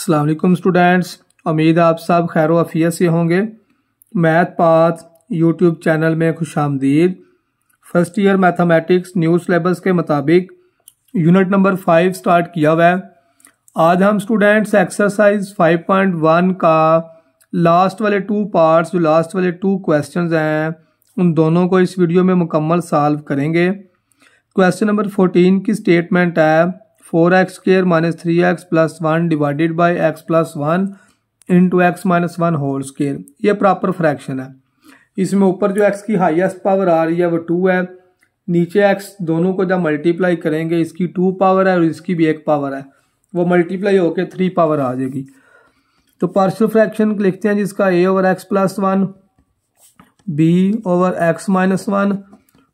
अस्सलाम वालेकुम स्टूडेंट्स, उम्मीद है आप सब खैर आफियत से होंगे। मैथ पाथ यूट्यूब चैनल में खुशामदीद। First year mathematics new syllabus के मुताबिक यूनिट नंबर 5 स्टार्ट किया हुआ है। आज हम स्टूडेंट्स एक्सरसाइज 5.1 का लास्ट वाले 2 पार्ट्स, जो लास्ट वाले 2 क्वेश्चंस हैं, उन दोनों को इस वीडियो में मुकम्मल सॉल्व करेंगे। क्वेश्चन नंबर 14 की स्टेटमेंट है 4x square minus 3x plus 1 divided by x plus 1 into x minus 1 whole square. ये प्रॉपर फ्रैक्शन है। इसमें ऊपर जो x की हाईएस्ट पावर आ रही है वो 2 है, नीचे x दोनों को जब मल्टीप्लाई करेंगे इसकी 2 पावर है और इसकी भी 1 पावर है, वो मल्टीप्लाई होकर 3 पावर आ जाएगी। तो पार्शियल फ्रैक्शन लिखते हैं जिसका a over x plus 1, b over x minus 1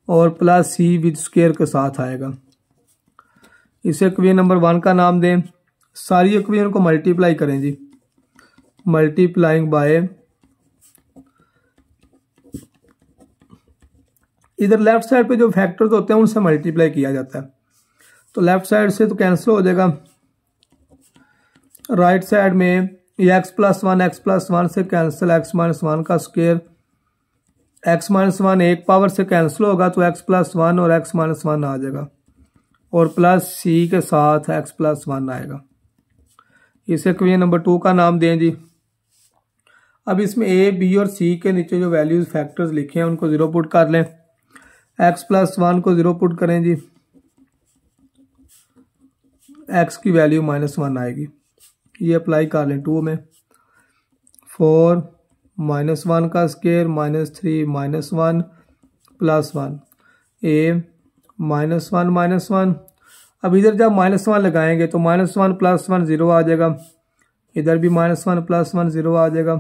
और प्लस c विद स्क्वायर के साथ आएगा। इसे इक्वेशन नंबर 1 का नाम दें। सारी इक्वेशन को मल्टीप्लाई करें जी, मल्टीप्लाइंग बाय, इधर लेफ्ट साइड पे जो फैक्टर्स होते हैं उनसे मल्टीप्लाई किया जाता है। तो लेफ्ट साइड से तो कैंसिल हो जाएगा, राइट साइड में x प्लस 1 से कैंसिल, x माइनस 1 का स्क्वायर, x माइनस 1 एक पावर से कैंसिल होगा तो x प्लस 1 और x माइनस 1 आ जाएगा और प्लस c के साथ x प्लस 1 आएगा। इसे इक्वेशन नंबर 2 का नाम दें जी। अब इसमें a, b और c के नीचे जो वैल्यूज फैक्टर्स लिखे हैं उनको 0 पुट कर लें। x प्लस 1 को 0 पुट करें जी, x की वैल्यू माइनस 1 आएगी। ये अप्लाई कर लें 2 में। 4 माइनस 1 का square minus 3 minus 1 plus 1, a minus 1। अब इधर जब माइनस 1 लगाएंगे तो माइनस 1 प्लस 1 0 आ जाएगा, इधर भी माइनस 1 प्लस 1 0 आ जाएगा।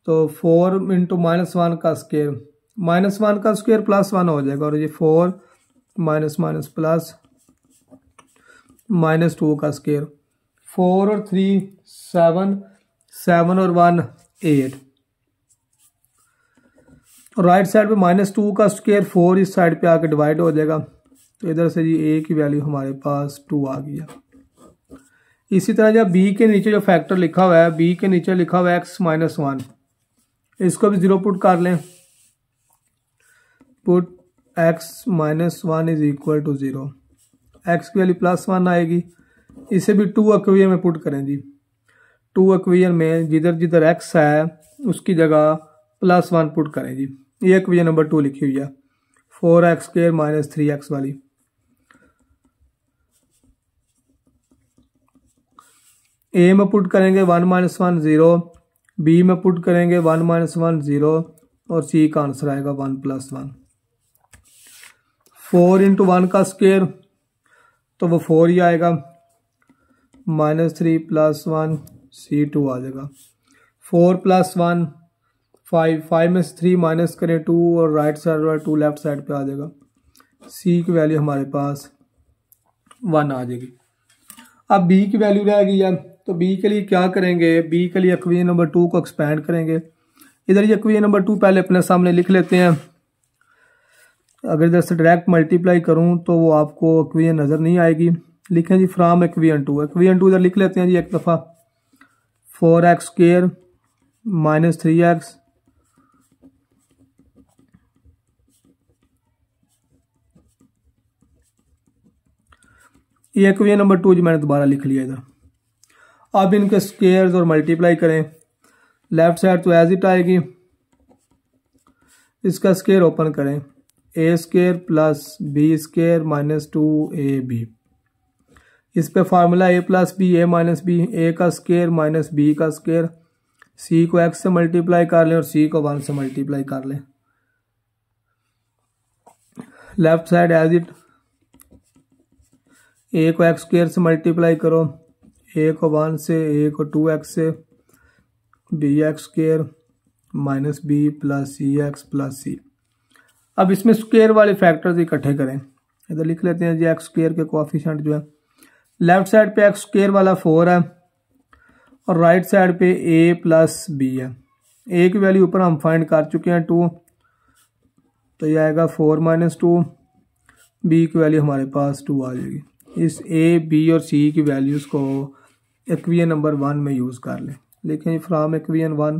तो 4 इंटू माइनस 1 का स्क्वायर, माइनस 1 का स्क्वायर प्लस 1 हो जाएगा और ये 4 माइनस माइनस प्लस माइनस 2 का स्क्वायर, 4 और 3 7, 7 और 1 8। राइट साइड पे माइनस 2 का स्क्वायर 4 इस साइड पे आके डिवाइड हो जाएगा, तो इधर से जी a की वैल्यू हमारे पास 2 आ गया। इसी तरह जब b के नीचे जो फैक्टर लिखा हुआ है, b के नीचे लिखा हुआ है x माइनस 1, इसको भी 0 पुट कर लें। Put x minus 1 is equal to 0, x की वैल्यू प्लस 1 आएगी। इसे भी 2 इक्वेशन में पुट करें जी। 2 इक्वेशन में जिधर जिधर x है उसकी जगह प्लस 1 पुट करें जी। ये इक्वेशन नंबर 2 लिखी हुई है 4x स्क्वायर माइनस 3x वाली। a में पुट करेंगे 1 माइनस 1 0, b में पुट करेंगे 1 माइनस 1 0 और c का आंसर आएगा 1 प्लस 1। 4 इंटू 1 का स्क्वायर तो वो 4 ही आएगा, माइनस 3 प्लस 1 c2 आ जाएगा। 4 प्लस 1 5, 5 में से 3 माइनस करें 2 और राइट साइड वाला 2 लेफ्ट साइड पे आ जाएगा। c की वैल्यू हमारे पास 1 आ जाएगी। अब b की वैल्यू रह गई है, तो b के लिए क्या करेंगे, b के लिए इक्वेशन नंबर 2 को एक्सपेंड करेंगे। इधर ये इक्वेशन नंबर 2 पहले अपने सामने लिख लेते हैं। अगर इधर से डायरेक्ट मल्टीप्लाई करूं तो वो आपको इक्वेशन नज़र नहीं आएगी। लिखें जी फ्रॉम इक्वेशन 2, इक्वेशन 2 इधर लिख लेते हैं जी एक दफ़ा। 4x स्क्वायर माइनस 3x ये इक्वेशन नंबर 2 जी मैंने दोबारा लिख लिया इधर। अब इनके स्क्वायर्स और मल्टीप्लाई करें। लेफ्ट साइड तो एज इट आएगी, इसका स्क्वायर ओपन करें, a square plus b square minus 2ab। इस पे formula a plus b a minus b, a का स्क्वायर माइनस b का स्क्वायर, c को x से मल्टीप्लाई कर लें और c को 1 से मल्टीप्लाई कर लें। Left side as it, a को x स्क्वायर से मल्टीप्लाई करो, a को 1 से, a को 2x से, bx square minus b plus cx plus c। अब इसमें स्क्वायर वाले फैक्टर्स इकट्ठे करें। इधर लिख लेते हैं जी x स्क्वायर के कोएफिशिएंट जो है, लेफ्ट साइड पे x स्क्वायर वाला 4 है और राइट साइड पे a प्लस b है। a की वैल्यू ऊपर हम फाइंड कर चुके हैं 2, तो ये आएगा 4 माइनस 2, b की वैल्यू हमारे पास 2 आ जाएगी। इस a, b और c की वैल्यूज़ को इक्वेशन नंबर 1 में यूज़ कर लें। लिखें जी फ्राम इक्वेशन 1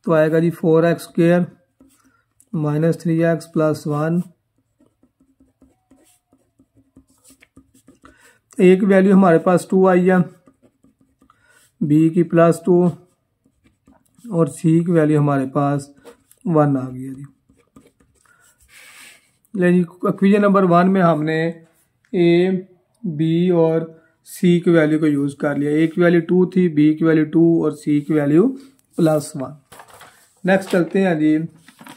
तो आएगा जी 4x² माइनस 3x प्लस 1। एक वैल्यू हमारे पास 2 आई है, बी की +2 और सी की वैल्यू हमारे पास 1 आ गई है जी। ले जी इक्वेशन नंबर 1 में हमने ए, बी और सी की वैल्यू को यूज़ कर लिया। ए की वैल्यू 2 थी, बी की वैल्यू 2 और सी की वैल्यू +1। नेक्स्ट चलते हैं जी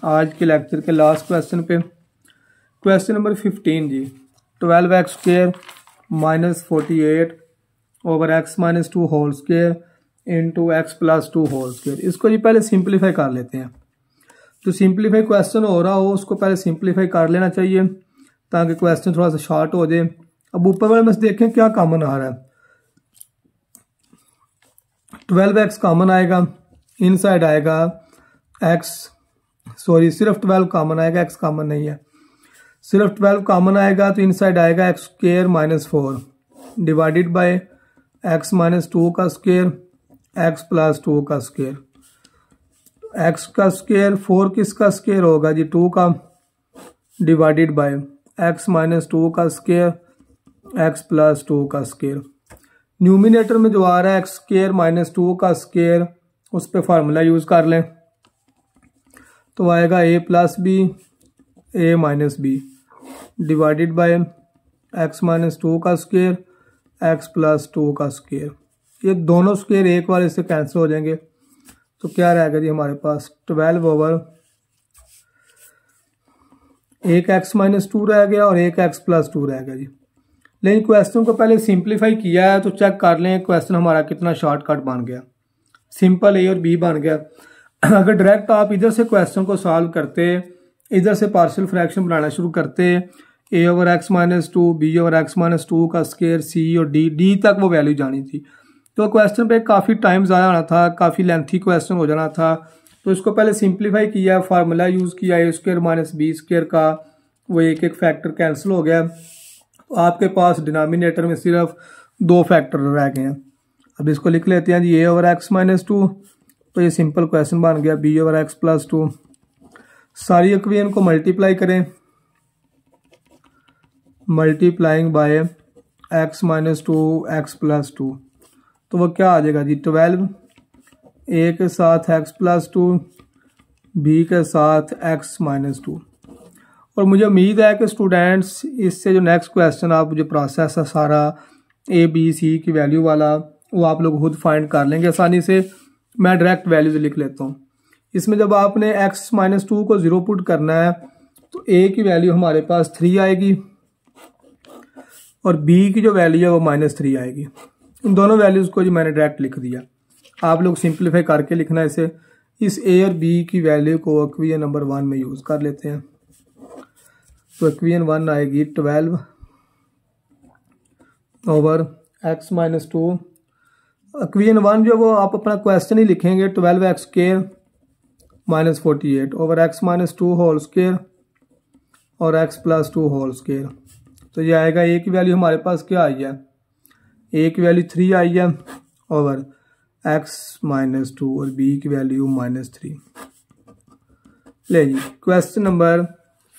आज के लेक्चर के लास्ट क्वेश्चन पे। क्वेश्चन नंबर 15 जी 12x² minus 48 over x minus 2 whole square into x plus 2 whole square. इसको जी पहले सिंप्लीफाई कर लेते हैं। तो सिंप्लीफाई क्वेश्चन हो रहा हो उसको पहले सिंप्लीफाई कर लेना चाहिए ताकि क्वेश्चन थोड़ा सा शॉर्ट हो जाए। अब ऊपर वाले में से देखें क्या कॉमन आ रहा है। 12x कॉमन आएगा, इनसाइड आएगा सिर्फ 12 कॉमन आएगा, x कॉमन नहीं है। सिर्फ 12 कॉमन आएगा तो इनसाइड आएगा x² minus 4 divided by x minus 2 का स्क्वायर x प्लस 2 का स्क्वायर। x का स्क्वायर 4 किसका स्क्वायर होगा जी 2 का डिवाइडेड बाय x माइनस 2 का स्क्वायर x प्लस 2 का स्क्वायर। न्यूमिनेटर में जो आ रहा है x² माइनस 2 का स्क्वायर उस पर फार्मूला यूज कर लें तो आएगा a plus b a minus b divided by x minus 2 का स्क्वायर x प्लस 2 का स्क्वायर। ये दोनों स्क्वायर एक बार इससे कैंसिल हो जाएंगे तो क्या रहेगा जी हमारे पास 12 ओवर एक x माइनस 2 रह गया और एक x प्लस 2 रह गया जी। लेकिन क्वेश्चन को पहले सिंप्लीफाई किया है तो चेक कर लें क्वेश्चन हमारा कितना शॉर्टकट बन गया। सिंपल ए और बी बन गया। अगर डायरेक्ट आप इधर से क्वेश्चन को सॉल्व करते, इधर से पार्शियल फ्रैक्शन बनाना शुरू करते, a over x minus 2, b over x minus 2 का स्क्वायर, सी और डी तक वो वैल्यू जानी थी तो क्वेश्चन पे काफ़ी टाइम ज़्यादा आना था, काफ़ी लेंथी क्वेश्चन हो जाना था। तो इसको पहले सिंप्लीफाई किया, फार्मूला यूज़ किया a² माइनस b² का, वो एक एक फैक्टर कैंसिल हो गया। आपके पास डिनोमिनेटर में सिर्फ 2 फैक्टर रह गए हैं। अब इसको लिख लेते हैं जी a ओवर एक्स माइनस 2 तो ये सिंपल क्वेश्चन बन गया b ओवर एक्स प्लस 2। सारी इक्वेशन को मल्टीप्लाई करें, multiplying by x minus 2 x plus 2 तो वो क्या आ जाएगा जी 12 a के साथ x प्लस 2 b के साथ x माइनस 2। और मुझे उम्मीद है कि स्टूडेंट्स इससे जो नेक्स्ट क्वेश्चन आप जो प्रोसेस है सारा a b c की वैल्यू वाला वो आप लोग खुद फाइंड कर लेंगे आसानी से। मैं डायरेक्ट वैल्यूज लिख लेता हूँ। इसमें जब आपने x माइनस 2 को 0 पुट करना है तो a की वैल्यू हमारे पास 3 आएगी और b की जो वैल्यू है वो -3 आएगी। इन दोनों वैल्यूज़ को जो मैंने डायरेक्ट लिख दिया। आप लोग सिंप्लीफाई करके लिखना इसे। इस a और b की वैल्यू को इक्वेशन नंबर 1 में यूज़ कर लेते हैं। तो इक्वेशन 1 आएगी 12 ओवर x माइनस 2। इक्वेशन 1 जो वो आप अपना क्वेश्चन ही लिखेंगे 12x² minus 48 over x minus 2 whole square और x प्लस 2 होल स्क्वायर। तो ये आएगा a की वैल्यू हमारे पास क्या आई है, a की वैल्यू 3 आई है ओवर x माइनस 2 और b की वैल्यू -3। ले जी क्वेश्चन नंबर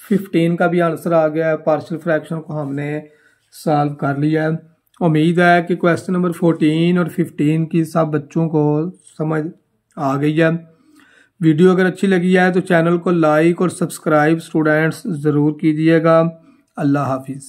15 का भी आंसर आ गया है। पार्शियल फ्रैक्शन को हमने सॉल्व कर लिया है। उम्मीद है कि क्वेश्चन नंबर 14 और 15 की सब बच्चों को समझ आ गई है। वीडियो अगर अच्छी लगी है तो चैनल को लाइक और सब्सक्राइब स्टूडेंट्स ज़रूर कीजिएगा। अल्लाह हाफिज़।